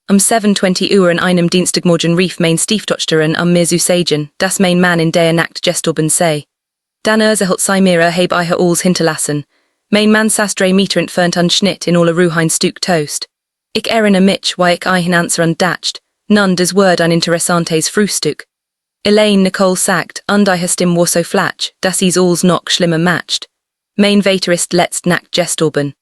um 7:20 Uhr an einem Dienstagmorgen rief meine Stieftochter mir zu sagen, dass mein Mann in der Nacht gestorben sei. Dann hat sie mir habe ihre alles hinterlassen. Mein Mann saß 3 Meter entfernt an Schnitt in alle Ruhe ein Stück Toast. Ich erinnere mich, wie ich ein Answer und dachte, nun das Wort ein interessantes Frühstück. Elaine Nicole sagt, und ihre Stimme war so flach, dass sie's alles noch schlimmer matcht. Mein Vater ist letzt Nacht gestorben.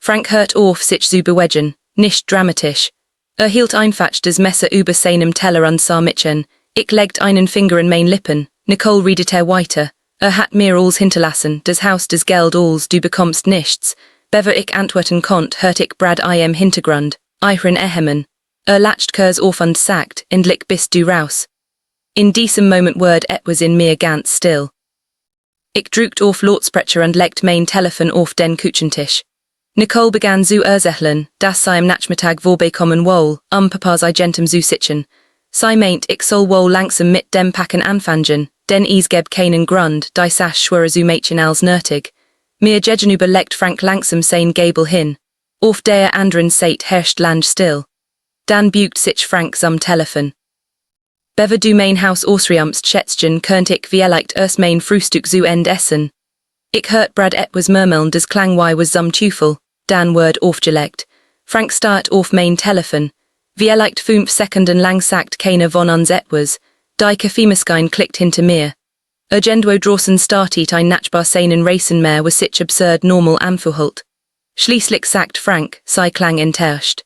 Frank hört auf, sich zu bewegen, nicht dramatisch. Hielt einfach das Messer über seinem Teller und sah mich an. Ich legte einen Finger in mein Lippen. Nicole redet weiter. Hat mir alles hinterlassen, das Haus, das Geld, alles, du bekommst nichts. Bevor ich antworten konnt, hört ich Brad im Hintergrund, ihren Ehemann. Lacht kurz auf und sagt, endlich bist du raus. In diesem Moment ward etwas in mir ganz still. Ich drückt auf Lautsprecher und legt mein Telefon auf den Küchentisch. Nicole begann zu erzählen, dass sie am Nachmittag vorbeikommen wohl, Papa sei gentem zu sitzen. Sie meint, ich soll wohl langsam mit dem Packen anfangen, denn is geb keinen Grund, die Sache schwöre zu Mädchen als nötig. Mir gegenüber legt Frank langsam sein Gabel hin. Auf der anderen Seite herrscht Land still. Dann bügt sich Frank am Telefon. Bevor du mein Haus ausriamst schätzchen, könnt ich vielleicht erst mein Frühstück zu Ende essen. Ich hört Brad etwas murmeln, das klang wie was zum Teufel. Dann word aufgelegt. Frank start auf mein Telefon. Vielleicht 5 Sekunden lang sagt keiner von uns etwas. Die Kaffeemaschine klickt hinter mir. Irgendwo draußen startet ein nachbar seinen Rasenmäher, was sich absurd normal anfühlt. Schließlich sagt Frank, sei klang enttäuscht.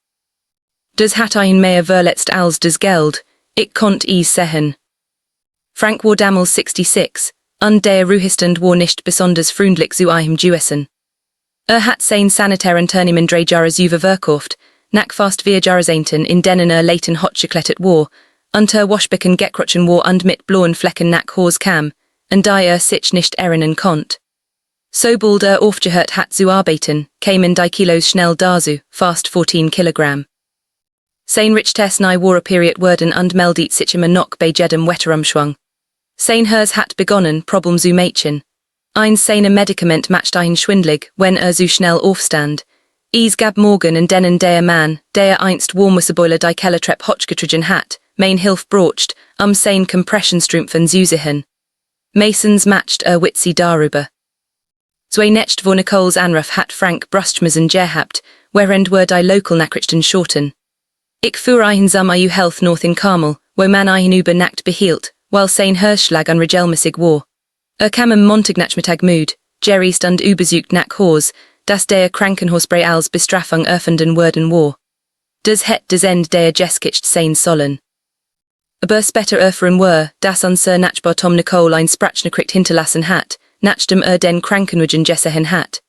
Das hat ein mehr verletzt als das Geld. Ich konnt is sehen. Frank war damals 66, und der Ruhestand war nicht besonders freundlich zu ihm gewesen. Hat sein sanitären Unternehmen 3 Jahre verkauft, nach fast 4 Jahrzehnten, in denen leiten hot geklettert war, und Waschbecken gekrutschen war und mit blauen Flecken nach Haus kam, und da sich nicht erinnern konnt. Sobald aufgehört hat zu arbeiten, kämen die Kilos schnell dazu, fast 14 Kilogramm. Sein Richtest war operiert worden und meldet sich immer noch bei jedem Wetterumschwung. Sein Hers hat begonnen, Problem zu Mädchen. Seine Medikament macht ihn schwindlig, wenn so schnell aufstand. Is gab morgen in denen der Mann, der einst Warmwasserboiler die Kellertreppe hotgetrigen hat, mein Hilf brocht, sein Compressionstrümpfen zu sehen. Masons matcht witzi darüber. Zwei Nächte wo Nicoles Anruf hat Frank Brustschmissen gehabt, während die Local Nachrichten shorten. Ich fuhr ein zum EU Health North in Carmel, wo man ein über Nacht behielt, weil sein Hirschschlag an regelmäßig war. Kam am Montagnachmittag müd, Jerry's und übersucht nach Haus, dass der Krankenhausbrei als Bestrafung öffnen worden war. Das het das End der Jeskicht sein sollen. Aber später erfahren war, dass unser Nachbar Tom Nicole ein Sprachnachricht hinterlassen hat, nachdem den Krankenwagen gesehen hat.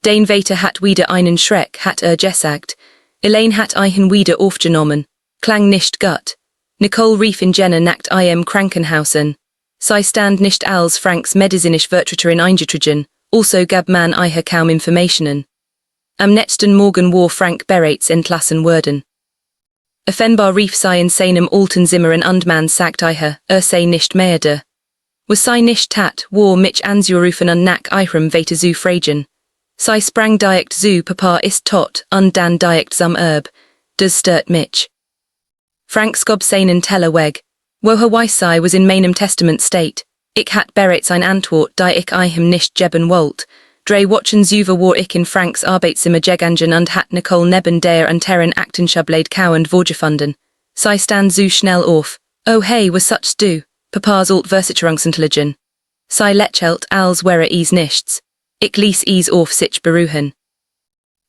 Den Vater hat wieder einen Schreck, hat gesagt. Elaine hat ihn wieder aufgenommen. Klang nicht gut. Nicole rief in Jenner nach im Krankenhaus an. Sie stand nicht als Franks medizinisch Vertreterin eingetragen, also gab man ihr kaum Informationen. Am nächsten Morgen war Frank bereits entlassen worden. Offenbar rief sie in seinem alten Zimmer und man sagt ihr, sei nicht mehr da. Was sie nicht tat, war mich anzurufen und nach ihrem Vater zu fragen. Sie sprang direkt zu, Papa ist tot, und dann direkt zum das stört mich. Frank gab seinen Teller weg. Woher weiß sie, was in meinem Testament steht. Ich hat bereits ein Antwort, die ich ihm nicht geben wollt. 3 Wochen zuvor war ich in Franks Arbeitszimmer gegangen und hat Nicole neben der unteren Aktenschablade kauend vorgefunden. Sie stand so schnell auf. Oh hey, was sagst du? Papas Altversicherungsintelligen. Sie lächelt, als wäre is nichts. Ich ließ is auf sich beruhen.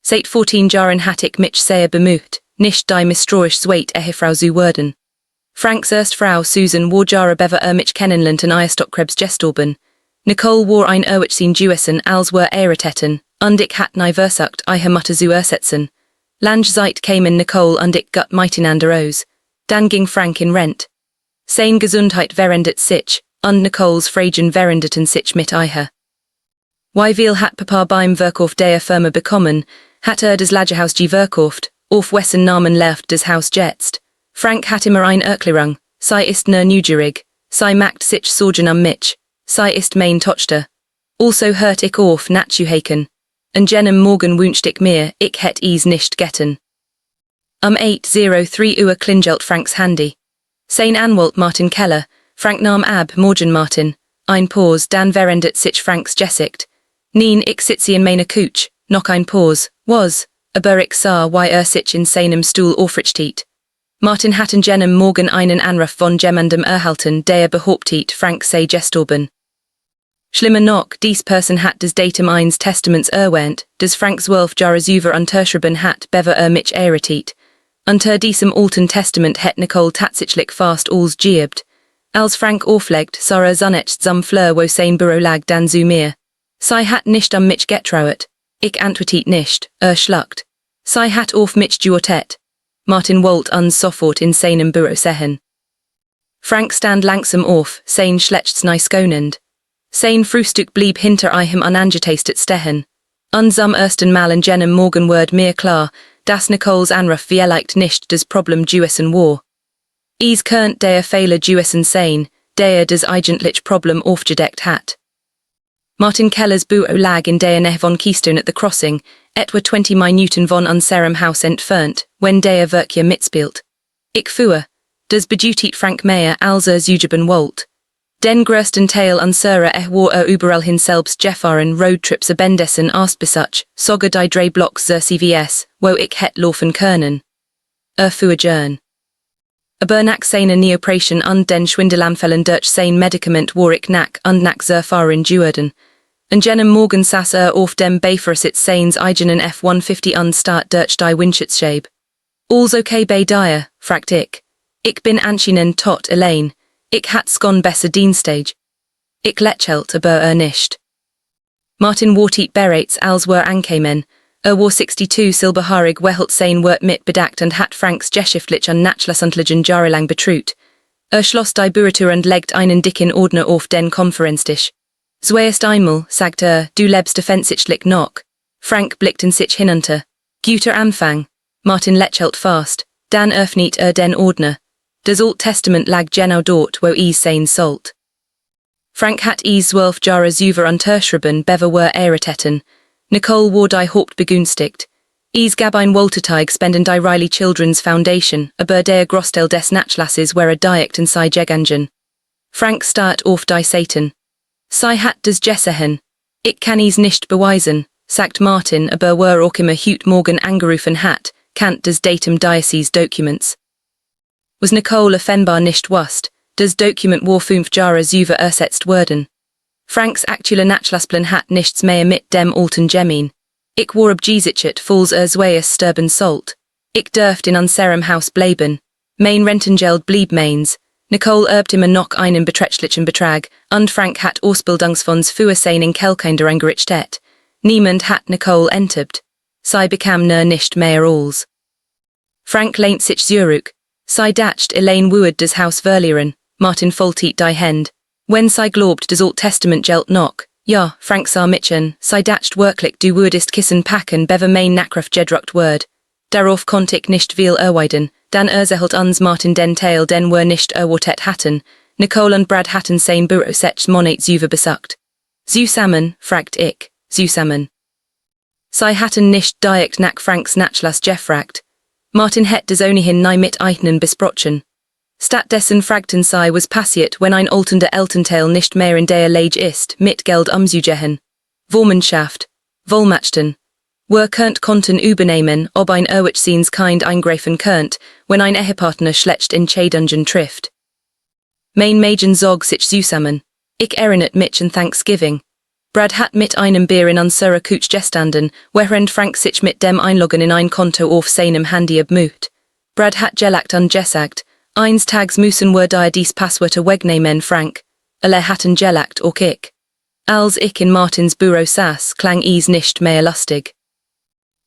Seit 14 Jahren hat ich mich sehr bemüht, nicht die misstrauisch zweit Ehefrau zu werden. Franks Erstfrau Susan war Jahre bevor mich kennenlernt und Stockrebs gestorben. Nicole war ein Erwachsen gewesen, als wir heiraten, und ich hat nie versucht, ihre Mutter zu ersetzen. Lange Zeit kämen Nicole und ich gut miteinander aus. Dann ging Frank in Rent. Sein Gesundheit verändert sich, und Nicoles Fragen veränderten sich mit ihr. Wie viel hat Papa beim Verkauf der Firma bekommen, hat das Lagerhaus verkauft, auf wessen Namen läuft das Haus jetzt. Frank hat immer ein Erklärung, sie ist nur neugierig, sie macht sich Sorgen um mich, sie ist meine Tochter. Also hört ich auf nachzuhaken. Und jenem Morgen wünscht ich mir, ich hätt is nicht getten. 803 klingelt Franks Handy. Sein Anwalt Martin Keller, Frank Naam Ab Morgen Martin, Ein Pause Dan Verendet sich Franks Gesicht. Nien ik sitzien meine Kuch, noch ein Pause, was, aber ich sah sich in seinem Stuhl aufrichtet. Martin hatten jenem Morgen einen Anruf von jemandem erhalten, der behauptet, Frank sei gestorben. Schlimmer noch, dies Person hat des Datum eines Testaments erwähnt, des Franks 12 Jahres über unterschrieben hat, bever mich erritet. Unter diesem alten Testament het Nicole tatsächlich fast alles geerbt. Als Frank auflegt, Sarah Zunnecht zum Fleur wo sein Büro lag dann zu mir. Sie hat nicht mich getrauert. Ich antwortet nicht, schluckt. Sie hat auf mich geurtet. Martin wollte uns sofort in seinem Büro sehen. Frank stand langsam auf, sein schlechts neiskönend. Sein Frühstück blieb hinter ihm unangetastet stehen. Zum ersten Mal in jenem Morgen wurde mir klar, dass Nicoles Anruf vielleicht nicht das Problem gewesen war. Es könnte der Fehler gewesen sein, der das eigentlich Problem aufgedeckt hat. Martin Kellers Büro lag in der Nähe von Keystone at the Crossing, etwa 20 Minuten von unserem Haus entfernt, wenn der Verkehr mitspielt. Ich fuhr, das bedeutet Frank mehr als zugeben wollte. Den größten Teil unserer war überall hin selbst gefahren Roadtrips abendessen ausbesucht, sogar die 3 Blocks zur CVS, wo ich het laufen können. Fuhr gern. Aber nach seiner Neoperation und den Schwindelanfällen durch sein Medikament war ich nach und nach sehr fahren geworden. Und jenem Morgen saß auf dem Beifahrersitz seines eigenen F-150 und start durch die Windschutzscheibe. All's okay bei dir, fragt ich. Ich bin anscheinend tot Elaine. Ich hat's gon besser Dienstag. Ich lächelt aber nicht. Martin wartet bereits als wir ankamen. War 62 silberhaarig wehelt sein Wort mit bedeckt und hat Franks geschäftlich und nachlassentlichen jahrelang betrüht. Schloss die Büretür und legt einen dicken Ordner auf den Konferenztisch. Zuerst einmal, sagt du lebst defensichtlich noch. Frank blickt in sich hinunter. Guter Anfang. Martin lächelt fast. Dann öffnet den Ordner. Das Old Testament lag genau dort, wo sein sollt. Frank hat 12 Jahre über unterschrieben, bever were erritäten. Nicole war die Hauptbegünstigt. Gab ein Wohltätig spenden die Riley Children's Foundation, aber der Großteil des Nachlasses wäre direkt in sei Gegangen. Frank starrt auf die Satan. Sei hat das gesehen. Ich kann nicht beweisen, sagt Martin, aber wer auch immer heute Morgen angerufen hat, kennt das Datum dieses Documents. Was Nicole offenbar nicht wusste, das Dokument war 5 Jahre über ersetzt worden. Franks aktueller Nachlassplan hat nichts mehr mit dem alten Gemin. Ich war abgesichert, falls zweies sterben sollt. Ich dürft in unserem Haus bleiben. Mein Rentengeld blieb meins. Nicole erbt immer noch einen beträchtlichen Betrag, und Frank hat Ausbildungsfonds für seinen Kellkinder eingerichtet. Niemand hat Nicole enterbt. Sie bekam nicht mehr als. Frank lehnt sich zurück. Sie dacht Elaine würde das Haus verlieren. Martin foltet die Hand. Wenn sie glaubt, das Old Testament gilt noch. Ja, Frank sah mitchen. Sie dacht wirklich, du würdest Kissen packen, bever mein Nachricht gedruckt word. Darauf konnte ich nicht viel erweiden. Dann erzählt uns Martin den Teil, den wir nicht erwartet hatten. Nicole und Brad hatten sein Büro 6 Monate über besucht. Zusammen, fragt ich. Zusammen. Sie hatten nicht direkt nach Franks Nachlass gefragt. Martin het des ohnehin nie mit eigenen besprochen. Stattdessen fragten sie, was passiert, wenn ein alternder Elternteil nicht mehr in der Lage ist, mit Geld umzugehen. Vormundschaft, Vollmachten. Wer Konten übernehmen, ob ein Erwachsenes Kind eingreifen könnt, wenn ein Ehepartner schlecht Entscheidungen trifft. Mein Mädchen zog sich zusammen. Ich erinnert mich an Thanksgiving. Brad hat mit einem Bier in unserer Couch gestanden, während Frank sich mit dem Einloggen in ein Konto auf seinem Handy bemüht. Brad hat gelacht und gesagt, eins Tags müssen wir dir dies Passwort wegnehmen, Frank. Alle hatten gelacht auch ich. Als ich in Martins Büro saß, klang es nicht mehr lustig.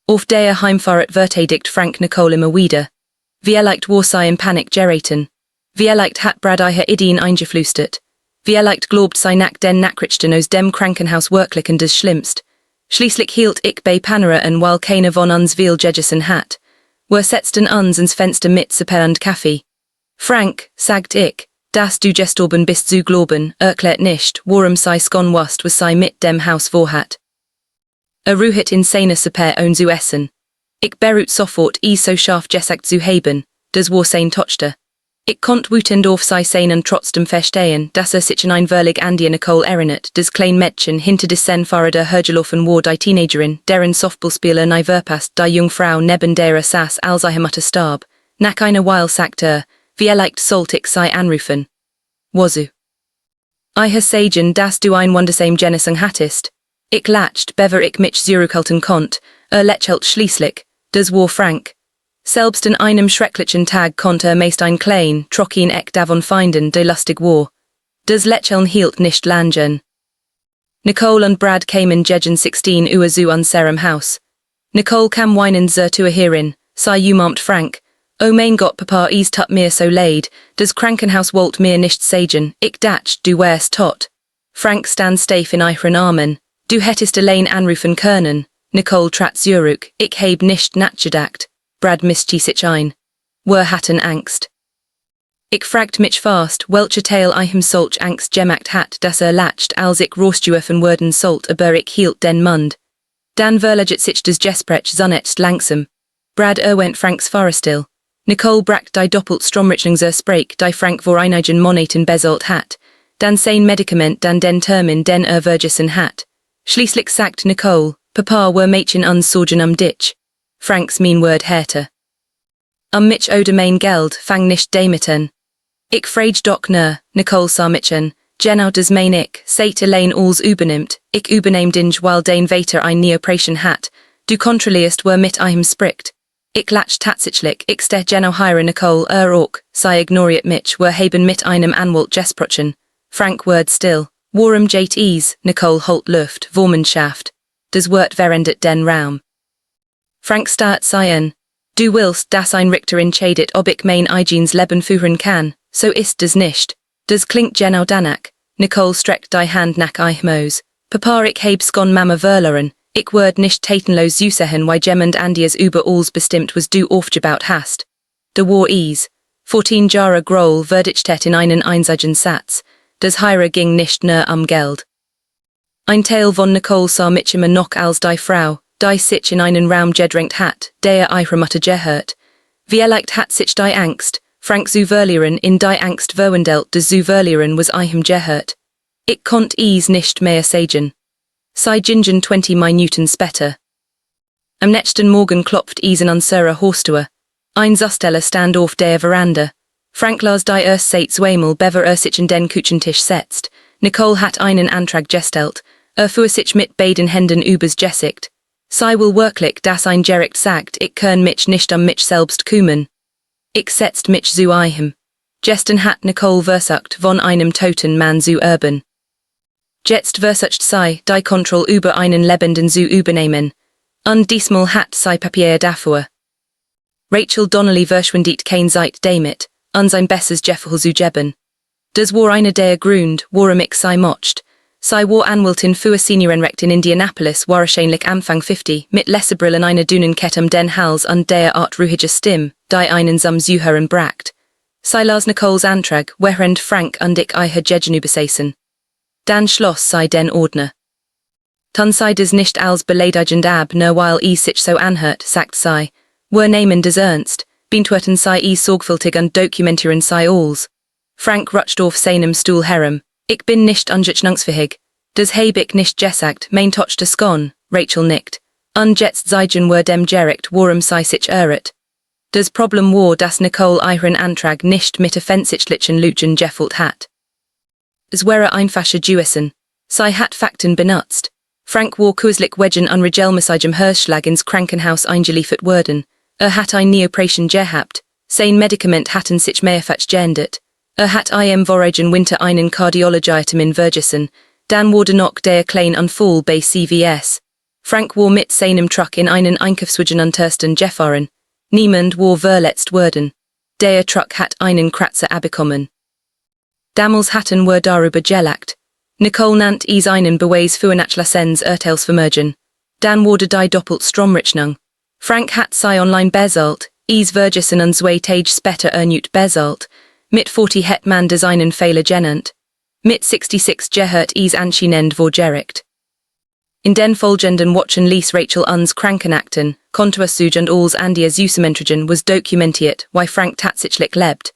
Auf der Heimfahrt verteidigt Frank Nicole immer wieder. Vielleicht war sie in Panik geraten. Vielleicht hat Brad ihre Ideen eingeflüstert. Vielleicht glaubt sie nach den Nachrichten aus dem Krankenhaus wirklich an das Schlimmst. Schließlich hielt ich bei Panera an, weil keiner von uns viel gegessen hat. Wir setzten uns ins Fenster mit Suppe und Kaffee. Frank, sagt ich, dass du gestorben bist zu glauben, erklärt nicht, warum sie skon wusst, was sie mit dem Haus vorhat. Ruhet in seiner Suppe und zu essen. Ik berut sofort so scharf gesagt zu haben, das war seine Tochter. Ik kont wütend auf sie sein und trotzdem verstehen, dass sich ein Verlig Andy Nicole erinnert, das klein Mädchen hinter des Fahrräder hergelaufen war die Teenagerin, deren Softballspieler nie verpasst, die Jungfrau neben derer saß, als ihre Mutter starb. Nach einer Weile sagte wie leicht sollt ich sie anrufen. Wazu? Ich sagen, dass du ein wundersame Genesung hattest. Ich lacht, bever ich mich zurückhalten konnt, lächelt schließlich, das war Frank. Selbst an einem schrecklichen Tag konnte meist ein klein, trocken Eck davon finden, de lustig war. Das Lächeln hielt nicht lange. Nicole und Brad kamen gegen 16 Uhr zu unserem Haus. Nicole kam weinend zu herin, sei umarmt Frank. Oh mein Gott, Papa, is tut mir so leid, das Krankenhaus wollt mir nicht sagen, ich dacht, du wärst tot. Frank stand steif in ihren Armen. Du hättest Elaine anrufen können. Nicole trat zurück, ich heb nicht nachgedacht. Brad mischte sich ein. Wir hatten Angst. Ich fragt mich fast, welche Teil solch Angst gemacht hat, dass lacht, als ich roostjuwen worden sollt, aber ich hielt den Mund. Dann verlegit sich das Gespräch zunächst langsam. Brad went Franks Fahrerstill. Nicole bracht die doppelt Stromrichtungsprek, die Frank vor einigen Monaten besolt hat. Dann sein Medikament, dann den Termin, den vergessen hat. Schließlich sagt Nicole, Papa were Mädchen sorgen dich. Franks Wort hörte. Mich oder mein Geld, fang nicht damit an. Ich frage doch nur, Nicole sah mich an, genau das mein ich, seit Elaine alles übernimmt, ich übernehm dich, weil dein Vater ein Neoperation hat, du kontrollierst, wer mit spricht. Ich latsch tatsächlich, ich steh genau hier Nicole, auch, sie ignoriert mich, wir haben mit einem Anwalt gesprochen. Frank word still, warum geht Nicole holt Luft, Vormundschaft. Das Wort verendet den Raum. Frank starrt sie an. Du willst, dass ein Richter entscheidet, ob ich mein eigenes Leben führen kann, so ist das nicht. Das klingt genau danach. Nicole streckt die Hand nach Eichmoos. Papa, ich heb skon Mama verloren. Ich werd nicht tatenlos zusehen, wie jemand Andias über alles bestimmt, was du aufgebaut hast. De war 14 Jahre groll verdichtet in einen einzigen Satz. Das Heire ging nicht nur Geld. Ein Teil von Nicole sah mich immer noch als die Frau, die sich in einen Raum gedrängt hat, der ihre Mutter gehört. Wie leicht hat sich die Angst, Frank zu verlieren, in die Angst verwandelt, des zu verlieren was gehört. Ich konnt nicht mehr sagen. Sei gingen 20 Minuten später. Am nächsten Morgen klopft an unsere Haustür. Ein Zusteller stand auf der Veranda. Frank las die Seit zweimal, bever sich in den Küchentisch setzt. Nicole hat einen Antrag gestellt, fuhr sich mit beiden Händen übers Gesicht. Sei will wirklich, dass ein Gericht sagt, ich kann mich nicht mich selbst kümmern. Ich setzt mich zu ihm. Gestern hat Nicole versucht, von einem toten Mann zu erben. Jetzt versucht sie, die Kontrolle über einen Lebenden zu übernehmen. Und diesmal hat sie Papier dafür. Rachel Donnelly verschwindet kein Zeit damit, sein besseres Jeffel zu geben. Das war einer der Grund, warum ich sie mocht. Sie war Anwältin für Seniorenrecht in Indianapolis, wahrscheinlich Anfang 50, mit Leserbrillen einer dünnen Kette den Hals und der Art ruhiger Stimme, die einen zum Zuhören bracht. Sie las Nicoles Antrag, während Frank und ich ihr gegenüber saßen. Dann schloss sie den Ordner. Tun sie das nicht als beleidigend ab, nur weil sich so anhört, sagt sie. Wir nehmen das ernst, beantworten sie sorgfältig und dokumentieren sie alles. Frank rutscht auf seinem Stuhl herum. Ich bin nicht angeschnungsfähig. Das habe ich nicht gesagt, mein Tochter skon, Rachel nickt. Und jetzt zeigen wir dem Gericht, warum sie sich irrt. Das Problem war, dass Nicole ihren Antrag nicht mit offensichtlichen Lügen gefüllt hat. Es wäre einfacher gewesen. Sie hat Fakten benutzt. Frank war kürzlich wegen einer regelmäßigen Hirschschlag ins Krankenhaus eingeliefert worden. Hat eine Neoperation gehabt. Sein Medikament hatten sich mehrfach geändert. Hat vorigen Winter einen Kardiologietermin vergessen. Dann wurde noch der kleine Unfall bei CVS. Frank war mit seinem Truck in einen Einkaufswagen untersten gefahren. Niemand war verletzt worden. Der Truck hat einen Kratzer abbekommen. Damals hatten wir darüber gelacht. Nicole nannt einen Beweis für Nachlassens Urteilsvermögen. Dann wurde die doppelt Stromrechnung. Frank hat sie online besolt, vergessen und 2 Tage später erneut besolt. Mit 40 het man designen Fehler genannt. Mit 66 gehört anscheinend vor Gericht. In den folgenden Wochen ließ Rachel uns Krankenakten, Kontoauszüge und alles andere Zusammentragen was dokumentiert, wie Frank tatsächlich lebt.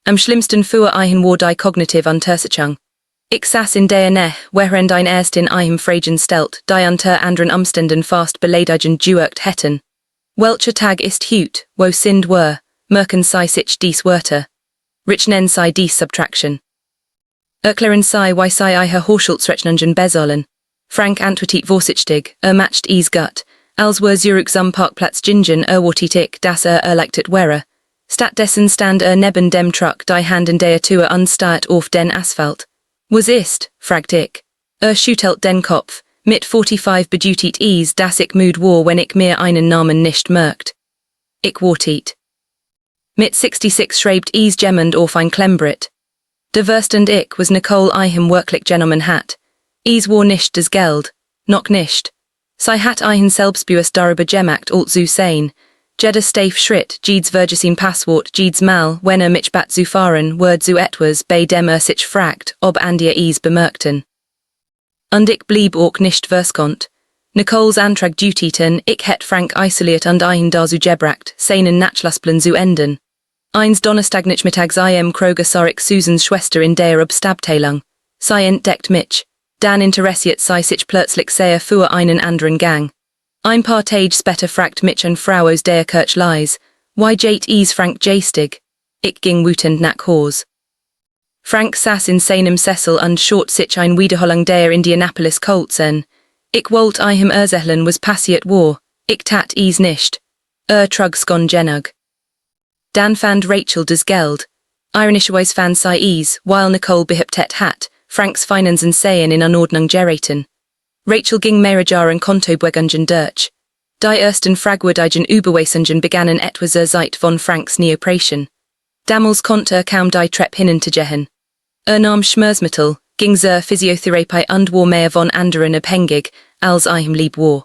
Am schlimmsten für ihn war die kognitive Untersuchung. Ich saß in der Nähe, während ein erst in einem Fragen stellt, die unter anderen Umständen fast beleidigend gewirkt hätten. Welcher Tag ist heut, wo sind wir, merken sei sich dies Wörter. Rich nen sei dies Subtraction. Erklären sei wie sei ihre Hochschulsrechnungen bezahlen. Frank antwortet vorsichtig, matcht is gut, als wär Zurich zum Parkplatz gingen wartet ich, dass erleichtert wäre. Stattdessen stand neben dem Truck, die Hand in der Tür unsteuert auf den Asphalt. Was ist, fragt ich. Schüttelt den Kopf, mit 45 bedeutet is, dass ich müde war, wenn ich mir einen Namen nicht merkt. Ich wartet. Mit 66 schreibt is jemand auf ein Klemmbrett. Der Wurst und ich was Nicole ihm wirklich genommen hat. Is war nicht das Geld, noch nicht. Sie hat ihn selbstbewusst darüber gemacht, alt zu sein. Jeder Stave Schritt, Jeeds Vergesin Passwort, Jeeds Mal, wenn mich bat zu fahren, word zu etwas, bei dem sich fragt, ob andere is bemerkten. Und ich blieb auch nicht verskont. Nicoles Antrag dutiten, ich het Frank isoliert und ihn da zu gebracht, seinen Nachlassplan zu enden. Eins Donnerstagnachmittags Kroger sah ich Susans Schwester in der Abteilung. Sie entdeckt mich. Dann interessiert sie sich plötzlich sehr für einen anderen Gang. Ein paar Tage später fragt mich an Frau aus der Kirche leis, why jate is Frank jastig? Ich ging wütend nach Haus. Frank saß in seinem Sessel und schaut sich ein Wiederholung der Indianapolis Colts an. Ich wollte ihm erzählen was passiert war, ich tat is nicht. Trug skon genug. Dann fand Rachel das Geld. Ironischerweise fand sie is, while Nicole behauptet hat, Franks Finanzen seien in Anordnung geraten. Rachel ging mehrere Jahren Kontobuchungen durch. Die ersten fragwürdigen Überweisungen begannen etwa zur Zeit von Franks Neoperation. Damals konnte kaum die Treppe hinuntergehen. Nahm Schmerzmittel, ging zur Physiotherapie und war mehr von anderen abhängig, als ihm lieb war.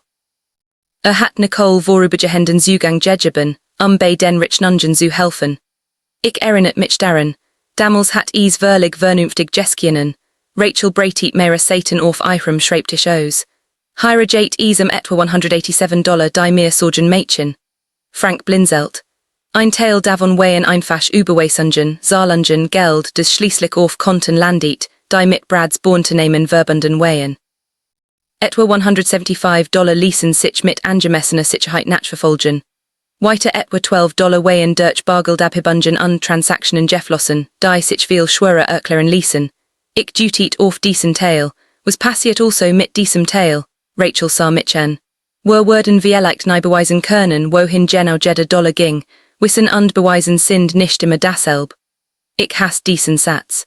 Hat Nicole vorübergehenden Zugang gegeben, bei den Rechnungen zu helfen. Ich erinnert mich daran, damals hat is wirklich vernünftig geskinen. Rachel breitet mehr Satan auf ihrem Schreibtisch aus. Heirat is etwa $187 die mehr sorgen Mädchen. Frank blinzelt. Ein Teil davon wären einfach Überweisungen, Zahlungen, Geld, das schließlich auf Konten landet, die mit Brads Bornunternehmen verbunden wären. Etwa $175 ließen sich mit angemessener Sicherheit nachverfolgen. Weiter etwa $12 wären durch Bargeldabhebungen und Transaktionen geflossen, die sich viel schwerer erklären ließen. Ich dutet auf diesen Teil, was passiert also mit diesem Teil, Rachel sah mich an. Würden wir leicht nie beweisen können, wohin genau jeder Dollar ging, Wissen und Beweisen sind nicht immer dasselbe. Ich hasse diesen Satz.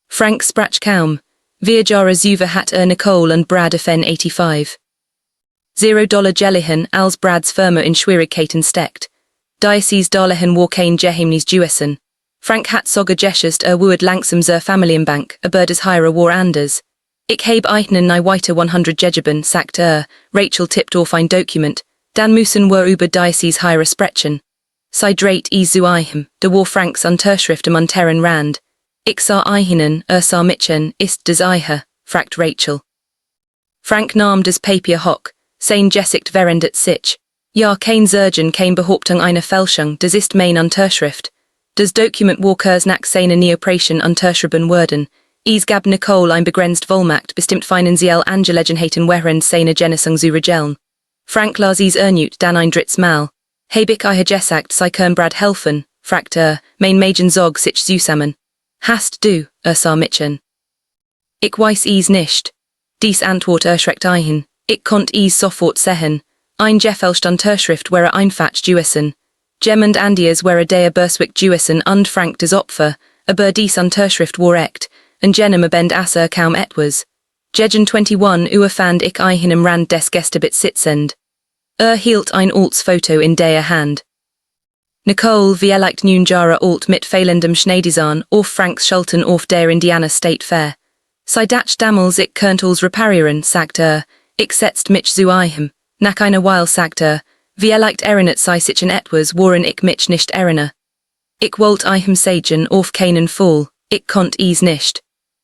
Frank sprach kaum. Wir Jahre Zuver hat Nicole und Brad von 85. $0 Jellihan als Brads Firma in Schwierigkeiten steckt. Diocese Darlehen war kein Geheimnis Jewissen. Frank hat sogar geschätzt woord langsam zur Familienbank, aber das Heire war anders. Ich heb einen nie weiter 100 gegeben, sagt Rachel tippt auf ein Dokument, dann müssen wir über Diocese Heire sprechen. Sie dreht is zu ihm, da war Franks Unterschrift am unteren Rand. Ich sah ihnen, sah mich an, ist das ihre, fragt Rachel. Frank nahm das Papier hoch, sein Gesicht verändert sich. Ja, kein Surgeon, kein Behauptung einer Fälschung, das ist mein Unterschrift. Das Dokument war kurz nach seiner Neoperation unterschrieben worden. Es gab Nicole ein begrenzt Vollmacht, bestimmt finanziell Angelegenheiten während seiner Genesung zu regeln. Frank las es erneut dann ein drittes Mal. Heb ich ihr gesagt, sie können Brad helfen, fragt mein Mädchen zog sich zusammen. Hast du, sah mich an. Ich weiß es nicht. Dies Antwort erschreckt ihn. Ich konnt es sofort sehen. Ein gefälscht Unterschrift wäre einfach Jewissen. Jemand anderes wäre der Burswick Jewissen und Frank das Opfer, aber dies Unterschrift war echt, und jenem abend kaum etwas. Gegen 21 fand ich ihn am Rand des Gästebitts sitzend. Hielt ein altes Foto in der Hand. Nicole vielleicht nun Jahre alt mit fehlendem Schneedesign auf Franks Schultern auf der Indiana State Fair. Sie dacht damals ich könnte alles reparieren, sagt ich setzt mich zu ihm. Nach einer Weile sagt vielleicht erinnert sie sich an etwas, woran ich mich nicht erinnere. Ich wollte ihm sagen, auf keinen Fall, ich konnt es nicht.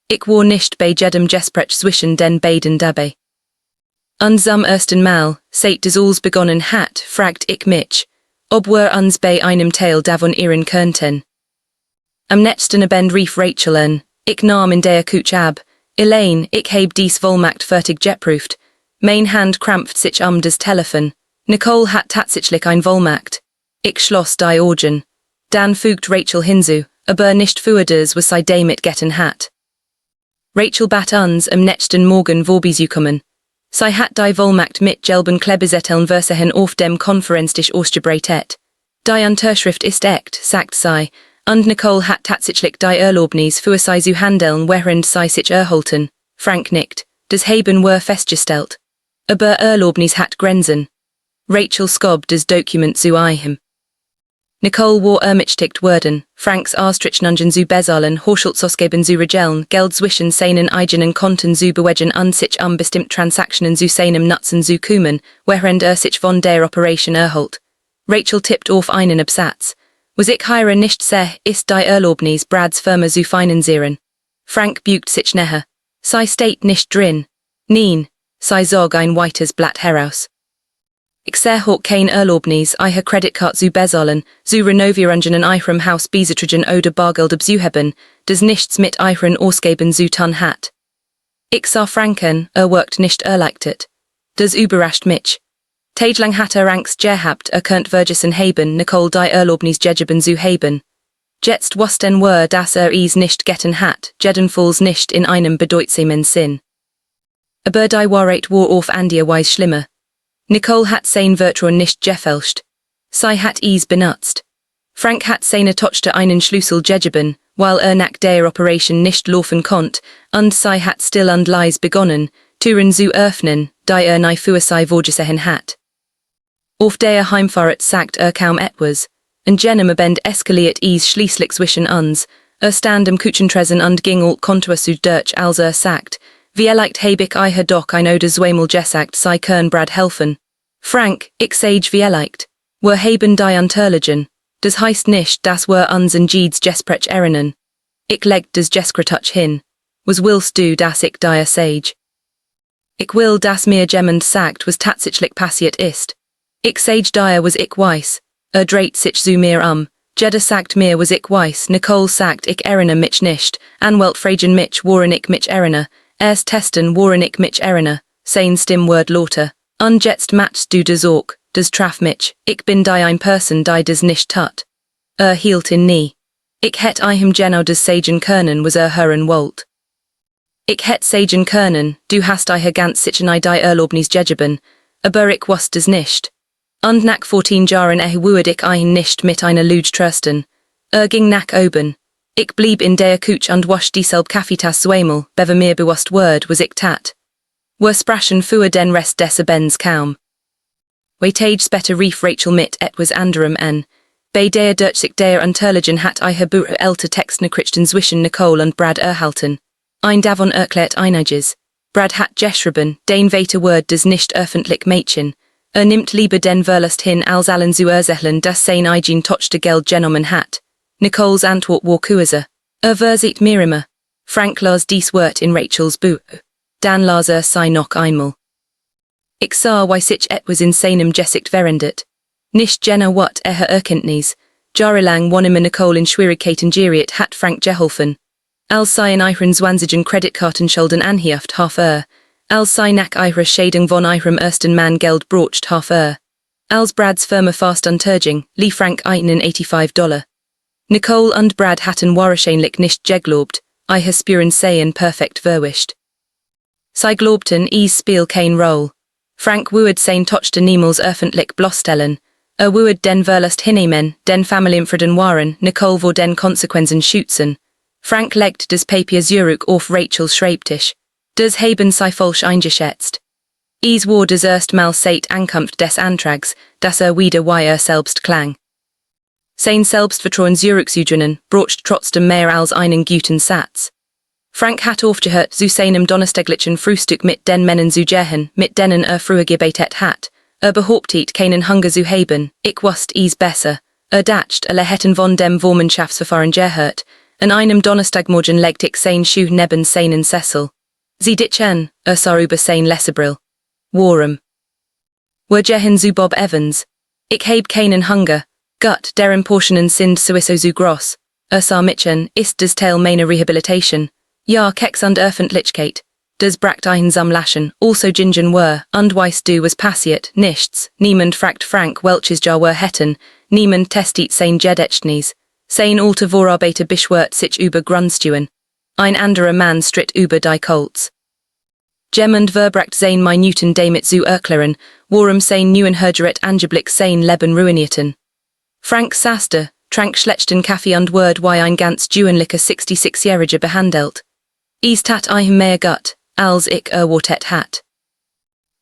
Ich war nicht bei jedem Gespräch zwischen den beiden dabei. Und zum ersten Mal, seit des alls begonnen hat, fragt ich mich, ob wir uns bei einem Teil davon irren könnten. Am nächsten Abend rief Rachel an, ich nahm in der Couch ab, Elaine, ich heb dies Vollmacht fertig geprüft, mein Hand krampft sich das Telefon, Nicole hat tatsächlich ein Vollmacht. Ich schloss die Augen. Dann fügt Rachel hinzu, aber nicht für das, was sie damit getan hat. Rachel bat uns am nächsten Morgen vorbeizukommen. Sie hat die Vollmacht mit gelben Klebezetteln Versahen auf dem Konferenztisch ausgebreitet. Die Unterschrift ist echt, sagt sie, und Nicole hat tatsächlich die Erlaubnis für sie zu handeln, während sie sich erhalten. Frank nickt, das haben wir festgestellt. Aber Erlaubnis hat Grenzen. Rachel skob das Dokument zu ihm. Nicole war ermächtigt worden, Franks Arstrichungen zu bezahlen, Hochschulsausgaben zu regeln, Geld zwischen seinen eigenen Konten zu bewegen und sich bestimmt Transaktionen zu seinem Nutzen zu kümmern, während sich von der Operation erholt. Rachel tippt auf einen Absatz. Was ich hier nicht sehe, ist die Erlaubnis, Brads Firma zu finanzieren. Frank bügt sich näher. Sie steht nicht drin. Nein, sie zog ein weites Blatt heraus. Ich sehe auch kein Erlaubnis, ihre Kreditkarte zu bezahlen, zu renovieren in ihrem Haus besitzen oder Bargeld abzuheben, das nichts mit ihren Ausgaben zu tun hat. Ich sah Frank an, wirkt nicht erleichtert. Das überrascht mich. Täglang hat Angst gehabt, könnt vergessen haben, Nicole die Erlaubnis gegeben zu haben. Jetzt wussten wir, dass is nicht getan hat, jedenfalls nicht in einem bedeutsamen Sinn. Aber die Wahrheit war auf andere Weise schlimmer. Nicole hat sein Vertrauen nicht gefälscht. Sie hat is benutzt. Frank hat seine Tochter einen Schlüssel gegeben, weil nach der Operation nicht laufen konnte, und sie hat still und leise begonnen, Türen zu öffnen, die nie für sie vorgesehen hat. Auf der Heimfahrt sagt kaum etwas, und jenem Abend eskaliert is schließlich zwischen uns, stand am Küchentresen und ging all kontra zu durch, als sagt, vielleicht heb ich ihr doch ein oder zweimal gesagt, sie können Brad helfen. Frank, ich sage vielleicht, wir haben die Unterlagen, das heißt nicht, dass wir uns in Jeeds Jesprech erinnern. Ich leg das Jeskretouch hin. Was willst du, dass ich dir sage? Ich will, dass mir jemand sagt, was tatsächlich passiert ist. Ich sage dir, was ich weiß. Dreht sich zu mir Jeder sagt mir, was ich weiß, Nicole sagt, ich erinnere mich nicht, Anwalt fragen mich, woran ich mich erinnere, erst testen, woran ich mich erinnere, sein Stimmwort lauter. Und jetzt matchst du das auch, das traf mich, ich bin die ein Person, die das nicht tat. Hielt ihn nie. Ich hätt ihm genau das sagen können, was hören wollt. Ich hätt sagen können, du hast ganz sicher die Erlaubnis gegeben, aber ich wusste es nicht. Und nach 14 Jahren würde ich ihn nicht mit einer Lüge trösten. Ging nach oben. Ich blieb in der Couch und wasch dieselbe Kaffeetasse zweimal, bever mir bewusst word, was ich tat. Wir sprachen für den Rest des Abends kaum. Tage später rief Rachel mit etwas anderem an. Bei der sich der Unterlagen hat ihr Buch älter Textnachrichten zwischen Nicole und Brad erhalten. Ein davon erklärt einiges. Brad hat geschrieben, den weiter Word des nicht öffentlich Mädchen. Nimmt lieber den Verlust hin, als allen zu erzählen, dass sein eigen Tochter Geld genommen hat. Nicoles Antwort war kurze. Versieht mir immer. Frank las dies Wort in Rachels Buch. Dann las sei noch einmal. Ich sah, wie sich etwas in seinem Gesicht verändert. Nicht genau wat Erkenntnis. Jahrelang wann immer Nicole in Schwierigkeiten geriet hat Frank geholfen. Als sei in ihren 20 Kreditkartenschulden anhieft als sei nach ihrer Scheidung von ihrem ersten Mann Geld brocht als Brads Firma fast unterging, lief Frank ihnen $85. Nicole und Brad hatten wahrscheinlich nicht geglaubt, ihr Spüren seien perfekt verwischt. Sie glaubten, es spiel kein Roll. Frank würde sein Tochter niemals öffentlich bloßstellen. Würde den Verlust hinnehmen, den Familienfrieden wahren, Nicole wo den Konsequenzen schützen. Frank legt das Papier zurück auf Rachels Schreibtisch. Das haben sie falsch eingeschätzt. Es war das erste Mal seit Ankunft des Antrags, dass wieder wie selbst klang. Sein Selbstvertrauen zurückzugewinnen, braucht trotzdem mehr als einen guten Satz. Frank hat aufgehört, zu seinem donnerstäglichen Frühstück mit den Männern zu gehen, mit denen früher gebetet hat. Behauptet, keinen Hunger zu haben, ich wusste es besser. Dacht, hätten von dem Vormundschaftsverfahren gehört. An einem Donnerstagmorgen legt ich sein Schuh neben seinen Sessel. Sie ditchen, sah über sein Lesebrill. Warm. Were Jehin zu Bob Evans. Ik heb keinen Hunger, gut, deren Portionen sind sowieso zu gross. Mitchen, ist des Teil meiner Rehabilitation. Ja, keks und Öffentlichkeit. Des bracht ein zum Lachen, also gingen were, und weißt du was passiert, nichts, niemand fragt Frank welches Jahr were hätten, niemand testet sein Jedechnis, sein alte Vorarbeiter beschwert sich über Grundstuen. Ein anderer Mann stritt über die Colts. Jemand verbracht sein Minuten damit zu erklären, warum sein neuen Hörgerät angeblich sein Leben ruinierten. Frank saßte, trank schlechten Kaffee und word wie ein ganz juenlicher 66-Jähriger behandelt. Is tat ihm mehr gut, als ich erwartet hat.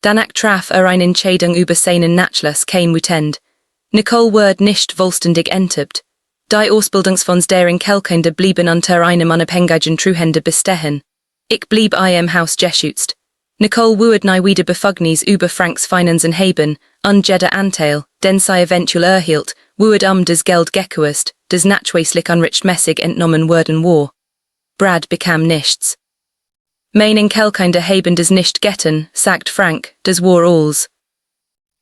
Danach traf eine Entscheidung über seinen Nachlass kein Wutend. Nicole word nicht vollständig enterbt. Die Ausbildungsfonds deren Kelkende blieben unter einem unabhängigen Treuhänder bestehen. Ich blieb im Haus geschützt. Nicole wuerd nie wieder Befugnis über Franks Finanzen haben, und jeder Anteil, den sie eventuell erhielt, wuerd des Geld gekauft, des nachweislich unrechtmäßig entnommen worden war. Brad bekam nichts. Meinen Kelkinde haben des nicht getten, sagt Frank, des war alles.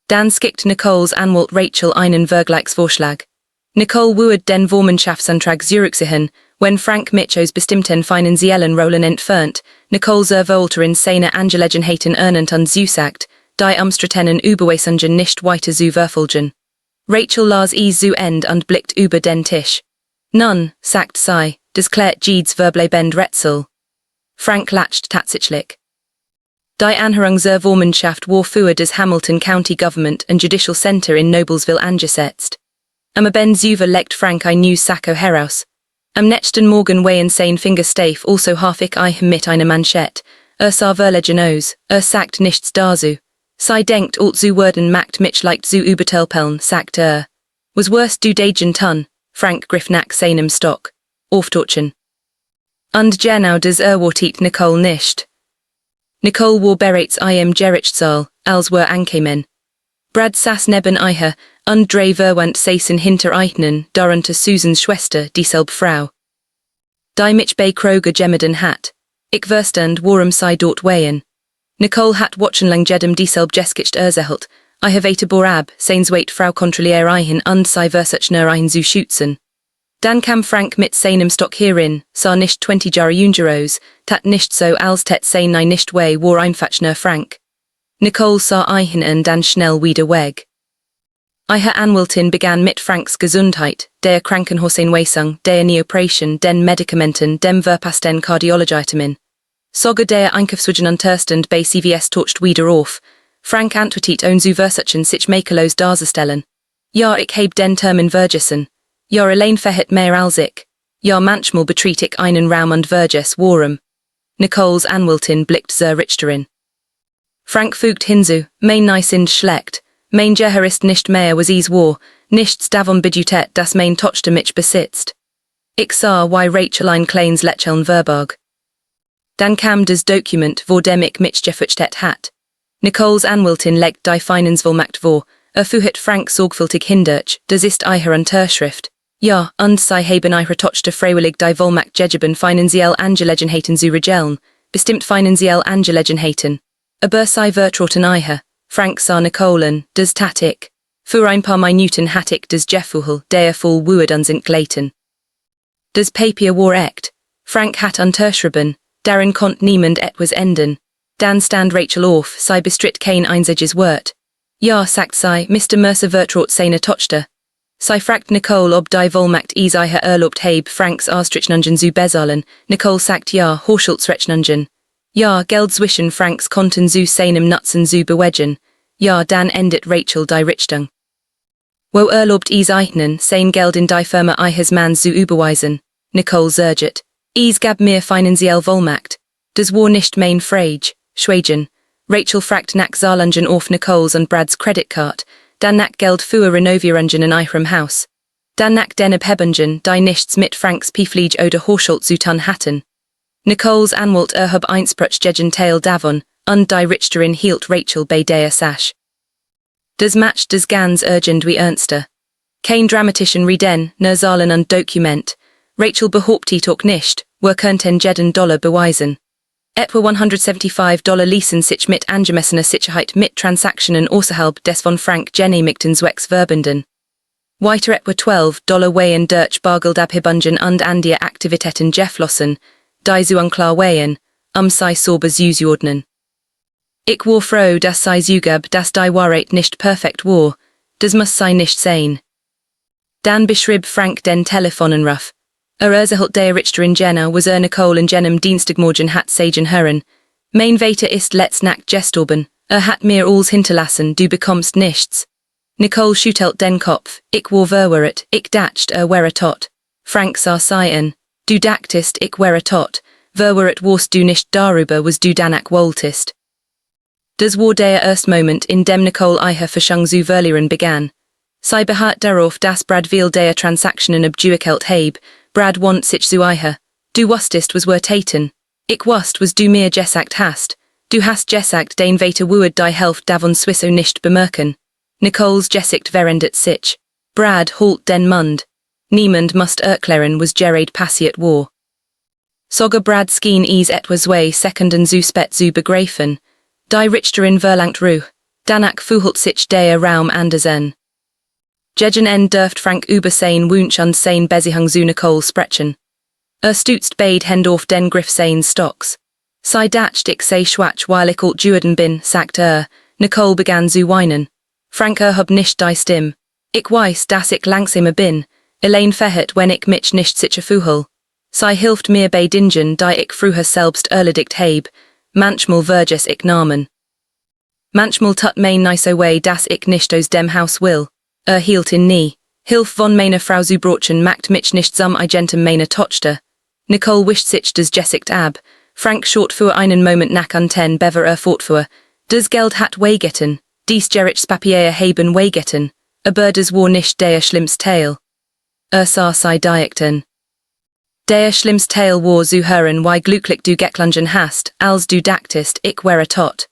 Dann schickt Nicoles Anwalt Rachel einen Vergleichsvorschlag. Nicole wuerd den Vormundschaftsantrag zurückziehen, wenn Frank mich aus bestimmten finanziellen Rollen entfernt, Nicoles Erwolterin seine Angelegenheiten ernend und zusagt, die umstrittenen Überweisungen nicht weiter zu verfolgen. Rachel las zu End und blickt über den Tisch. Nun, sagt sie, des klärt Jeeds verbleibend Rätsel. Frank lacht tatsächlich. Die Anhörung zur Vormundschaft war für des Hamilton County Government and Judicial Center in Noblesville angesetzt. Am Ben Zuver legt Frank ein News Sacco heraus. Am nächsten Morgen wehen sein Fingerstaff also half ich mit einer Manschette. Sah verlegen aus, sagt nichts dazu. Sei denkt alt zu werden macht mich leicht zu übertelpeln, sagt Was worst du dagen tun, Frank griff nach seinem Stock. Auftorchen. Und genau des erwartet Nicole nicht. Nicole war bereits im Gerichtssaal, als wir ankamen. Brad saß neben ihr, und drei verwandt saßen hinter ihnen, darunter Susans Schwester, dieselbe Frau. Die mich bei Kroger gemeden hat. Ich verstand, warum sie dort wehen. Nicole hat wochenlang jedem dieselbe Geskicht erzählt, weiter borab, seins weit Frau kontrollier ein und sie versachner ein zu schützen. Dann kam Frank mit seinem Stock hierin, sah nicht 20 Jahre jünger aus, tat nicht so als tät sein nicht weh war einfachner Frank. Nicole sah ihn dann schnell wieder weg. Ihre Anwältin begann mit Franks Gesundheit, der Krankenhausaufenthalt, der Operation, den Medikamenten, dem verpassten Kardiologitermin. Sogar der Einkaufswagen unterstund bei CVS taucht wieder auf. Frank antwortet ohne zu versuchen sich makellos darzustellen. Ja, ich heb den Termin vergessen. Ja, Elaine verhit mehr als ich. Ja, manchmal betritt ich einen Raum und vergess warum. Nicoles Anwältin blickt sehr Richterin. Frank fügt hinzu, mein sind schlecht. Mein Geher ist nicht mehr was is war, nichts davon Budget, das mein Tochter mich besitzt. Ich sah, why Rachel ein kleines Lächeln verbarg. Dann kam das Dokument, wo dem ich mich geführt hat. Nicoles Anwältin legt die Finanzvollmacht vor, führt Frank sorgfältig hindurch, das ist ihre Unterschrift. Ja, und sie haben ihre Tochter freiwillig die Vollmacht gegeben finanziell Angelegenheiten zu regeln, bestimmt finanziell Angelegenheiten. Aber sie vertrauten ihr. Frank sah Nicolen, das tat ich. Für ein paar Minuten hat ich das Gefühl, der voll wuerd uns entgleiten. Das Papier war echt. Frank hat unterschrieben, darin konnte niemand etwas ändern. Dann stand Rachel auf, sie bestritt kein einziges Wort. Ja, sagt sie, Mr. Mercer vertraut seine Tochter. Sie fragt Nicole, ob die Vollmacht ihr erlaubt heb Franks Ausrechnungen zu bezahlen. Nicole sagt ja, Haushaltsrechnungen. Ja, Geld zwischen Franks Konten zu seinem Nutzen zu bewegen. Ja, dann endet Rachel die Richtung. Wo erlaubt is einen, sein Geld in die Firma ihres Manns zu überweisen? Nicole surget. Is gab mir finanziell Vollmacht. Das war nicht mein Frage, schweigen. Rachel fragt nach Zahlungen auf Nicoles und Brads Creditcard, dann nach Geld für Renovierungen in ihrem Haus. Dann nach den Abhebungen, die nichts mit Franks Piefliege oder Horschult zu tun hatten. Nicoles Anwalt erhob Einspruch gegen Teil davon, und die Richterin hielt Rachel bei der Sache. Das macht das ganz urgent wie ernster. Kein dramatischen Reden, nur Zahlen und Dokument. Rachel behauptet auch nicht, wir könnten jeden Dollar beweisen. Etwa $175 leasen sich mit angemessener Sicherheit mit Transaktionen außerhalb des von Frank genehmigten Zwecks verbunden. Weiter etwa $12 Weyen durch Bargeldabhebungen und andere Aktivitäten geflossen, die so unklar weyen, sei sauber zuzuordnen. Ich war froh, dass sei zugab, dass die Wahrheit nicht perfekt war, das muss sei nicht sein. Dann beschrieb Frank den Telefonanruf. Erhält der Richterin Jenna was Nicole in jenem Dienstagmorgen hat sagen hören. Mein Vater ist Nacht gestorben, hat mir alles hinterlassen, du bekommst nichts. Nicole schüttelt den Kopf, ich war verwirrt, ich dachte, wäre tot. Frank sah sein, du dachtest, ich wäre tot, verwirrt warst du nicht darüber, was du danach wolltest. Das war der erste Moment, in dem Nicole ihre Verschung zu verlieren begann. Sie beharrt darauf, dass Brad viel der Transaktionen abgewickelt habe, Brad want sich zu ihre. Du wusstest, was wir taten. Ich wusste, was du mir gesagt hast. Du hast gesagt, den Vater würde die Hälfte davon sowieso nicht bemerken. Nicole's Gesicht verändert sich. Brad holt den Mund. Niemand must erklären, was Gerard passiert war. Sogar Brad schien etwas way Sekunden zu spät zu begreifen. Die Richterin verlangt Ruhe. Danach fühlt sich der Raum anders an. Gegen Ende dürft Frank über sein Wunsch und sein Beziehung zu Nicole sprechen. Stutzt beid Hände auf den Griff seines Stocks. Sei dacht ich sei schwach, weil ich alt Juden bin, sagt Nicole begann zu weinen. Frank hab nicht die Stimme. Ich weiß, dass ich langsamer bin. Elaine verhört, wenn ich mich nicht sicher fühle. Sie hilft mir bei Dingen, die ich früher selbst erledigt habe. Manchmal vergess ich Namen. Manchmal tut mein nicht so weh, dass ich nicht aus dem Haus will. Hielt ihn nie. Hilf von meiner Frau zu brochen macht mich nicht zum Agentem meiner Tochter. Nicole wischt sich das Gesicht ab. Frank schaut für einen Moment nach an ten bever fortfuhr. Das Geld hat wehgetan. Dies Gerrits Papier haben wehgetan. Aber das war nicht der schlimmste Teil. Sah sei diekten. Der schlimmste Teil war zu hören, wie glücklich du geklungen hast, als du dachtest, ich wäre tot.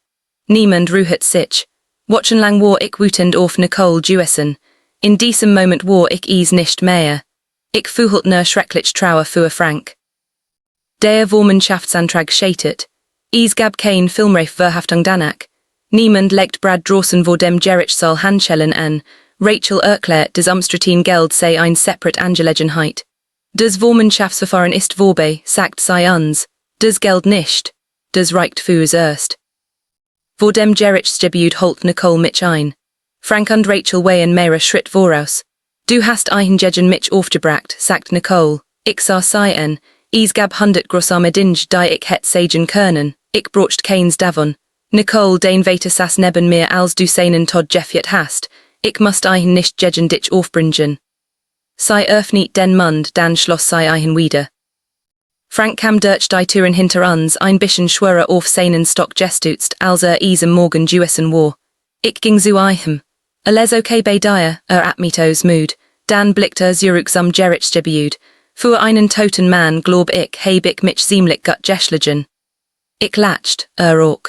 Niemand ruht sich. Wochenlang war ich wütend auf Nicole Jewison. In diesem Moment war ich nicht mehr. Ich fühlte nur schrecklich Trauer für Frank. Der Vormundschaftsantrag scheitert. Gab kein Filmreifverhaftung danach. Niemand legt Brad draußen vor dem Gerichtssaal Handschellen an. Rachel erklärt, das umstritten Geld sei ein separate Angelegenheit. Das Vormundschaftsverfahren ist vorbei, sagt sie uns. Das Geld nicht. Das reicht fürs erst. Vor dem Gerichtsdebüt holt Nicole mich ein. Frank und Rachel wehen mehrere Schritt voraus. Du hast einen gegen mich aufgebracht, sagt Nicole. Ich sah sie an. Gab 100 grossarme Dinge, die ich hätte sagen können. Ich brocht keins davon. Nicole, den Vater saß neben mir, als du seinen Tod gefeiert hast. Ich musst einen nicht gegen dich aufbringen. Sie öffnet den Mund, dann schloss sie einen wieder. Frank kam durch die Türen hinter uns, ein bisschen schwerer auf seinen Stock gestützt, als am Morgen gewissen war. Ich ging zu ihm. Alles okay bei dir, at mich aus Mut. Dann blickte zurück zum Gerichtsdebüt. Für einen toten Mann, glaub ich, heb ich mich ziemlich gut geschlagen. Ich lacht, auch.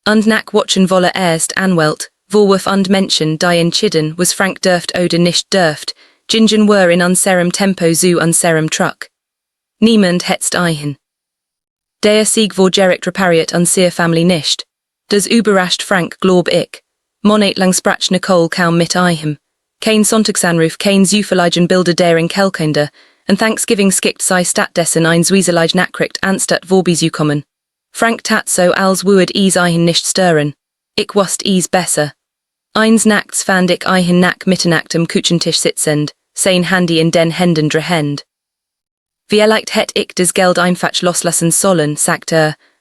Und nach watchen wolle erst Anwalt, Vorwurf und Menschen, die entschieden, was Frank dürft oder nicht dürft, Gingen were in unserem Tempo zu unserem Truck. Niemand hetzt ein. Der Sieg war direkt repariert an seiner Family nicht. Das überrascht Frank, glaub ich. Monatelang sprach Nicole kaum mit ihm. Kein Sonntagsanruf, kein zufälligen Bilder deren Kelkinder, und Thanksgiving skickt sei stattdessen ein zuiselige Nachricht anstatt vorbeizukommen. Frank tat so, als würde ihn nicht stören. Ich wusste besser. Eins nachts fand ich nach Mitternacht am Küchentisch sitzend, sein Handy in den Händen drehend. Vielleicht hätt ich das Geld einfach loslassen sollen, sagt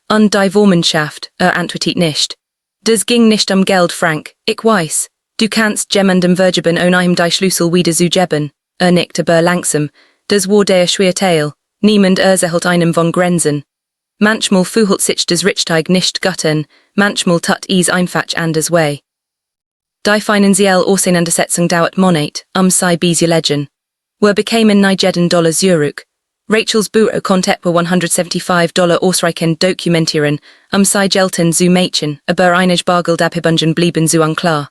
und die Vormundschaft, antwortet nicht. Das ging nicht um Geld, Frank, ich weiß. Du kannst jemandem vergeben, ohne die Schlüssel wieder zu geben. Nickte aber langsam. Das war der schwere Teil. Niemand erzählt einem von Grenzen. Manchmal fühlt sich das Richtige nicht gut an, manchmal tut einfach anders weh. Die finanzielle Auseinandersetzung dauert Monate, sei busy legen. Wir bekämen $9 zurück. Rachels Büro konnte etwa $175 ausreichend dokumentieren, sei gelten zu Mädchen, aber einige Bargeldabhebungen blieben zu unklar.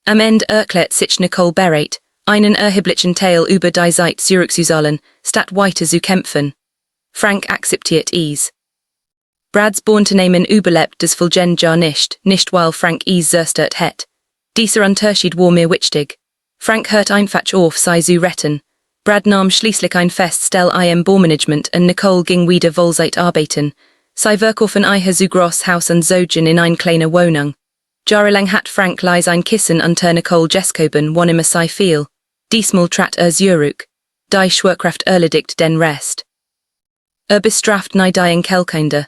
Am Ende erklärt sich Nicole bereit, einen erheblichen Teil über die Zeit zurückzuzahlen, statt weiter zu kämpfen. Frank akzeptiert es. Brad's born to nemen überlebt des Fulgen jar nicht while Frank is zerstört het. Dieser Unterschied war mir wichtig. Frank hört einfach auf sei zu retten. Brad nahm schließlich ein Fest stell im Baumanagement und Nicole ging wieder Vollzeit arbeiten. Sie verkaufen ihr zu groß Haus und zogen in ein kleine Wohnung. Jahrelang hat Frank leis ein Kissen unter Nicole geskoben, wann immer sei viel. Diesmal trat zurück. Die Schwerkraft erledigt den Rest. Bestraft nie die Kelkinder.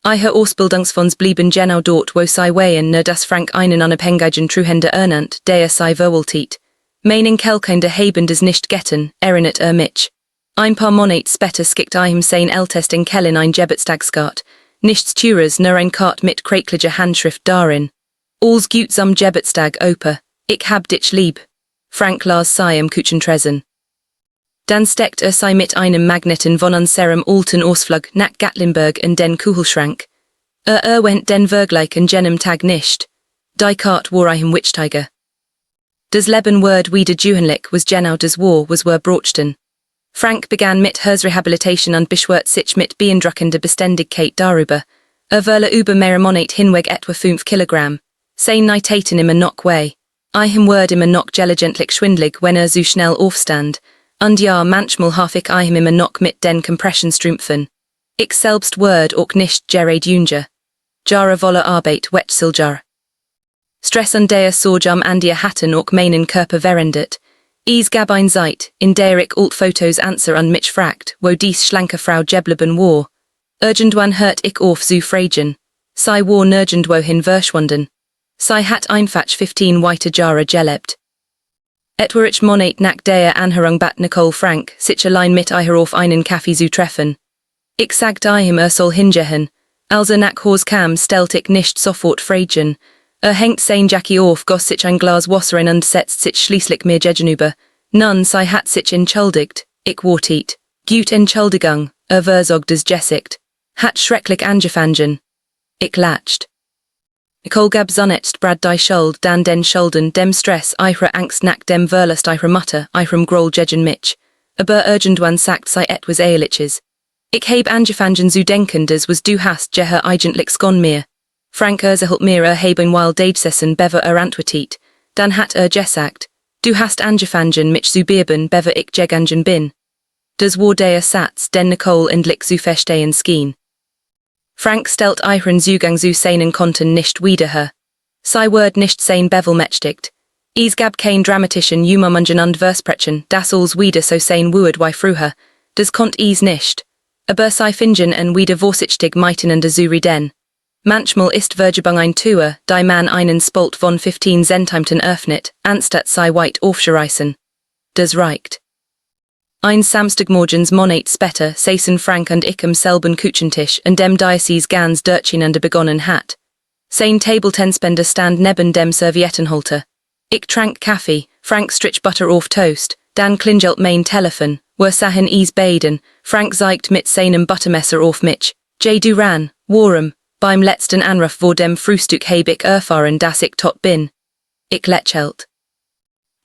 Ihre Ausbildungsfonds blieben genau dort, wo sie wären, nur dass Frank einen unabhängigen Truhänder ernannt, der sie verwaltet. Meinen Kelkinder haben das nicht getten, erinnert mich. Ein paar Monate später skickt ihm sein ältest in Kellen ein Geburtstagsgart. Nichts Teures, nur ein Kart mit kräklicher Handschrift darin. All's gut zum Geburtstag, Opa. Ich hab dich lieb. Frank las sie im Küchentresen. Dann steckt sie mit einem Magneten von unserem alten Ausflug nach Gatlinburg in den Kugelschrank. Went den vergleichen jenem Tag nicht. Die Kart war ihm wichtiger. Das Leben word wieder juhenlich was genau das was brochten. Frank begann mit Rehabilitation und beschwert sich mit beeindruckender Beständigkeit darüber. Wolle über mehr Monat hinweg etwa 5 Kilogramm. Sein Neitaten immer noch weh. Ihm word immer noch gelegentlich schwindlig, wenn so schnell aufstand. Und ja, manchmal haf ich ihm immer noch mit den Compressionstrümpfen. Ich selbst word auch nicht gerät jünger. Jahre wolle Arbeit wetzeljar. Stress und der Sorge an die hatten auch meinen Körper verändert. Is gab ein Zeit, in der ich alt Fotos answer und mich fragt, wo dies schlanke Frau geblieben war. Irgendwann hört ich auf zu fragen. Sie war nirgendwohin verschwunden. Sie hat einfach 15 weite Jahre gelebt. Etwa ich Monat nach der Anhörung bat Nicole Frank, sich allein mit ihr auf einen Kaffee zu treffen. Ich sagte ihm soll hingehen. Als nach Hause kam, stellt ich nicht sofort fragen. Hängt sein Jackie auf, goss sich ein Glas Wasser in und setzt sich schließlich mir gegenüber. Nun, sie hat sich entschuldigt. Ich wartet. Gut Entschuldigung, versagt des Jessicht. Hat schrecklich angefangen. Ich latscht. Nicole gab zunächst Brad die Schuld, dann den Schulden, dem Stress, ihre Angst nach dem Verlust ihrer Mutter, ihrem Groll gegen mich. Aber irgendwann sagt sie etwas Ehrliches. Ich hab angefangen zu denken, das was du hast gehe eigentlich gon mir. Frank hat mir haben while Dadesessen bever antwortet. Dann hat gesagt, du hast angefangen mich zu beben, bever ich gegangen bin. Das war der Satz, den Nicole endlich zu verstehen schien. Frank stellt ihren Zugang zu seinen Konten nicht wieder her. Sie word nicht sein bevelmächtigt. Es gab kein dramatischen Jummermungen und Versprechen, das alles wieder so sein würde wie früher. Das konnt es nicht. Aber sie fingen en wieder vorsichtig miteinander zu reden. Manchmal ist Vergebung ein Tour, die man einen Spalt von 15 Centimetern öffnet, anstatt sie weit aufzureißen. Das reicht. Ein Samstagmorgens Monat später saßen Frank und ich am selben Küchentisch, an dem Diocese ganz durcheinander begonnen hat. Sein Tabletenspender stand neben dem Serviettenhalter. Ich trank Kaffee, Frank strich Butter auf Toast, dann klingelt mein Telefon, wir sahen es beiden, Frank zeigt mit seinem Buttermesser auf mich. Du ran, warum? Beim letzten Anruf vor dem Frühstück hab ich erfahren, dass ich tot bin. Ich lächelt.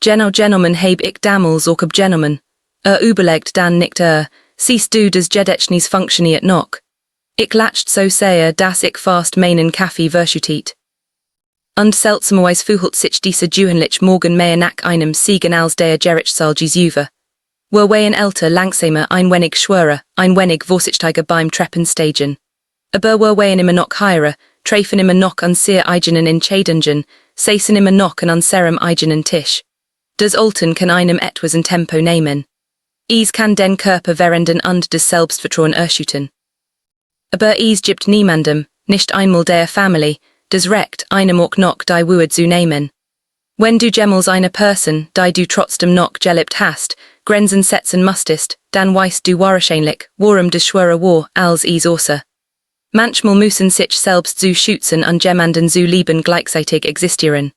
Gentleman hab ich damals auch Gentleman. Überlegt dann nicht siehst du, das Jedechnis funktioniert noch. Ich latscht so sehr, dass ich fast meinen Kaffee verschüttet. Und seltsamerweise fühlt sich dieser jugendlich morgen mehr nach einem Siegen als der Gerichtssaal-Showdown. Wir wären älter, langsamer, ein wenig schwerer, ein wenig vorsichtiger beim Treppensteigen. Aber wir wären immer noch heirer, treffen immer noch an sehr eigenen Entscheidungen, saßen immer noch an unserem eigenen Tisch. Das Alten kann einem etwas in Tempo nehmen. Es kann den Körper verändern und das Selbstvertrauen erschüttern. Aber es gibt niemandem, nicht einmal der Familie, das Recht, einem auch noch die Würde zu nehmen. Wenn du jemals eine Person, die du trotzdem noch gelebt hast, Grenzen setzen musstest, dann weißt du wahrscheinlich, warum das schwerer war als es außer. Manchmal müssen sich selbst zu schützen und jemanden zu lieben gleichzeitig existieren.